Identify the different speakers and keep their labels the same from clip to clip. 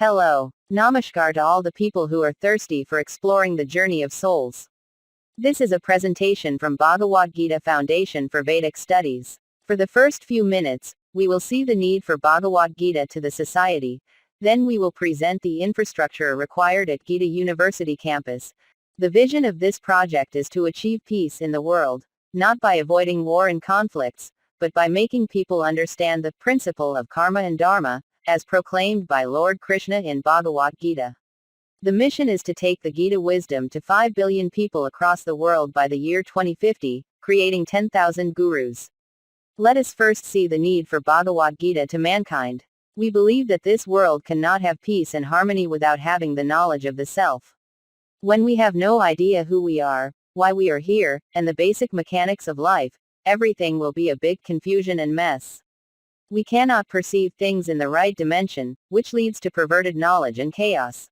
Speaker 1: Hello. Namaskar to all the people who are thirsty for exploring the journey of souls. This is a presentation from Bhagavad Gita Foundation for Vedic Studies. For the first few minutes, we will see the need for Bhagavad Gita to the society, then we will present the infrastructure required at Gita University campus. The vision of this project is to achieve peace in the world, not by avoiding war and conflicts, but by making people understand the principle of karma and dharma, as proclaimed by Lord Krishna in Bhagavad Gita. The mission is to take the Gita wisdom to 5 billion people across the world by the year 2050, creating 10,000 gurus. Let us first see the need for Bhagavad Gita to mankind. We believe that this world cannot have peace and harmony without having the knowledge of the self. When we have no idea who we are, why we are here, and the basic mechanics of life, everything will be a big confusion and mess. We cannot perceive things in the right dimension, which leads to perverted knowledge and chaos.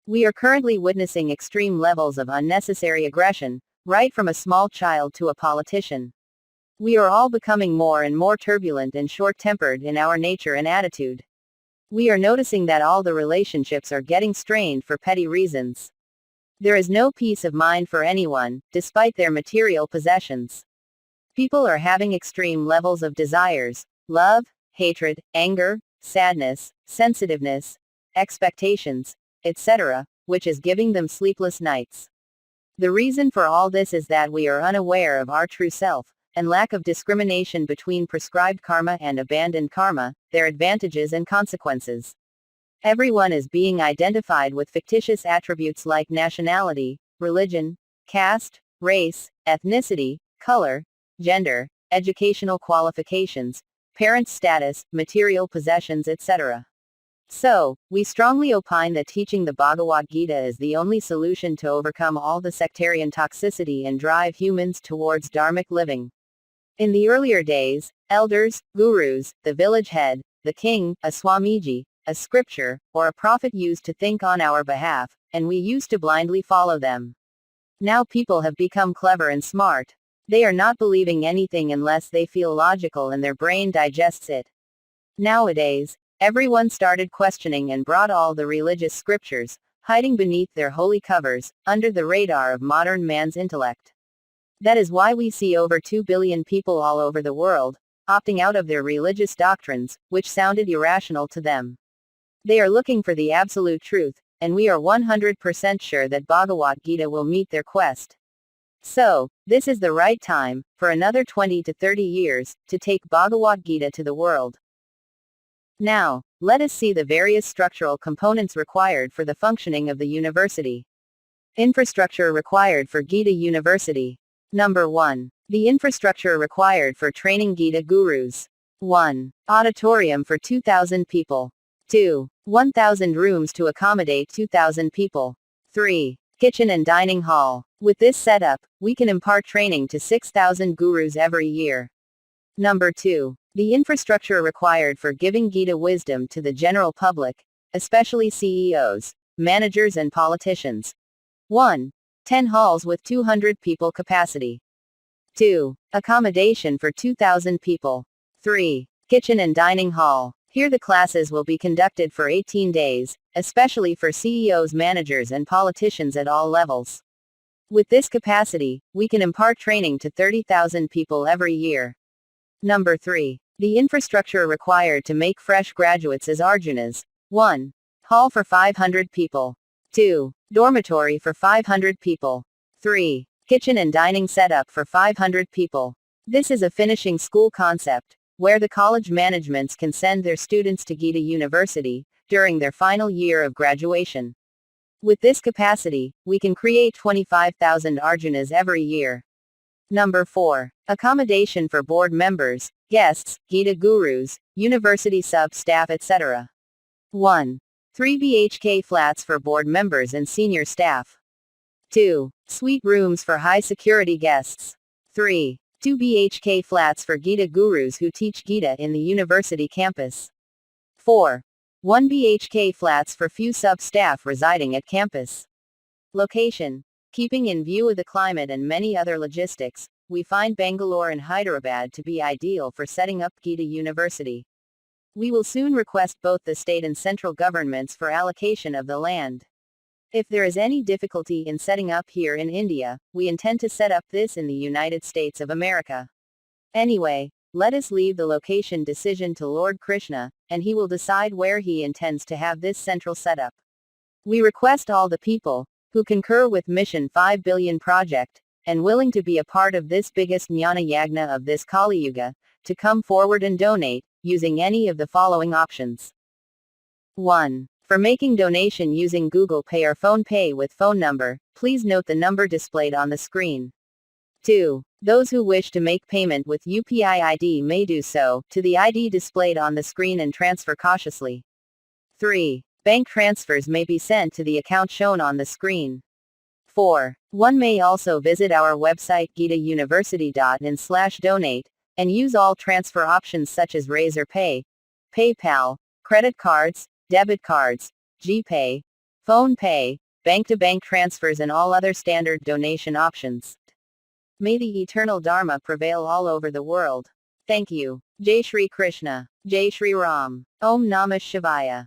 Speaker 1: We are currently witnessing extreme levels of unnecessary aggression, right from a small child to a politician. We are all becoming more and more turbulent and short-tempered in our nature and attitude. We are noticing that all the relationships are getting strained for petty reasons. There is no peace of mind for anyone, despite their material possessions. People are having extreme levels of desires, love, hatred, anger, sadness, sensitiveness, expectations, etc., which is giving them sleepless nights. The reason for all this is that we are unaware of our true self, and lack of discrimination between prescribed karma and abandoned karma, their advantages and consequences. Everyone is being identified with fictitious attributes like nationality, religion, caste, race, ethnicity, color, gender, educational qualifications, parents' status, material possessions, etc. So, we strongly opine that teaching the Bhagavad Gita is the only solution to overcome all the sectarian toxicity and drive humans towards dharmic living. In the earlier days, elders, gurus, the village head, the king, a Swamiji, a scripture, or a prophet used to think on our behalf, and we used to blindly follow them. Now people have become clever and smart. They are not believing anything unless they feel logical and their brain digests it. Nowadays, everyone started questioning and brought all the religious scriptures, hiding beneath their holy covers, under the radar of modern man's intellect. That is why we see over 2 billion people all over the world, opting out of their religious doctrines, which sounded irrational to them. They are looking for the absolute truth, and we are 100% sure that Bhagavad Gita will meet their quest. So, this is the right time, for another 20 to 30 years, to take Bhagavad Gita to the world. Now, let us see the various structural components required for the functioning of the university. Infrastructure required for Gita University. Number 1. The infrastructure required for training Gita Gurus. 1. Auditorium for 2,000 people. 2. 1,000 rooms to accommodate 2,000 people. 3. Kitchen and dining hall. With this setup, we can impart training to 6,000 gurus every year. Number 2. The infrastructure required for giving Gita wisdom to the general public, especially CEOs, managers and politicians. 1. 10 halls with 200 people capacity. 2. Accommodation for 2,000 people. 3. Kitchen and dining hall. Here the classes will be conducted for 18 days, especially for CEOs, managers and politicians at all levels. With this capacity, we can impart training to 30,000 people every year. Number 3. The infrastructure required to make fresh graduates is Arjunas. 1. Hall for 500 people. 2. Dormitory for 500 people. 3. Kitchen and dining setup for 500 people. This is a finishing school concept, where the college managements can send their students to Gita University, during their final year of graduation. With this capacity, we can create 25,000 Arjunas every year. Number 4. Accommodation for board members, guests, Gita Gurus, university sub-staff, etc. 1. 3 BHK flats for board members and senior staff. 2. Suite rooms for high-security guests. 3. 2 BHK flats for Gita Gurus who teach Gita in the university campus. 4. 1 BHK flats for few sub-staff residing at campus. Location. Keeping in view of the climate and many other logistics, we find Bangalore and Hyderabad to be ideal for setting up Gita University. We will soon request both the state and central governments for allocation of the land. If there is any difficulty in setting up here in India, we intend to set up this in the United States of America. Anyway, let us leave the location decision to Lord Krishna, and he will decide where he intends to have this central setup. We request all the people who concur with Mission 5 Billion project, and willing to be a part of this biggest jnana yagna of this Kali Yuga, to come forward and donate, using any of the following options. 1. For making donation using Google Pay or Phone Pay with phone number, please note the number displayed on the screen. 2. Those who wish to make payment with UPI ID may do so, to the ID displayed on the screen and transfer cautiously. 3. Bank transfers may be sent to the account shown on the screen. 4. One may also visit our website gitauniversity.in/donate, and use all transfer options such as Razor Pay, PayPal, credit cards, debit cards, GPay, phone pay, bank-to-bank transfers and all other standard donation options. May the eternal Dharma prevail all over the world. Thank you. Jai Shri Krishna. Jai Shri Ram. Om Namah Shivaya.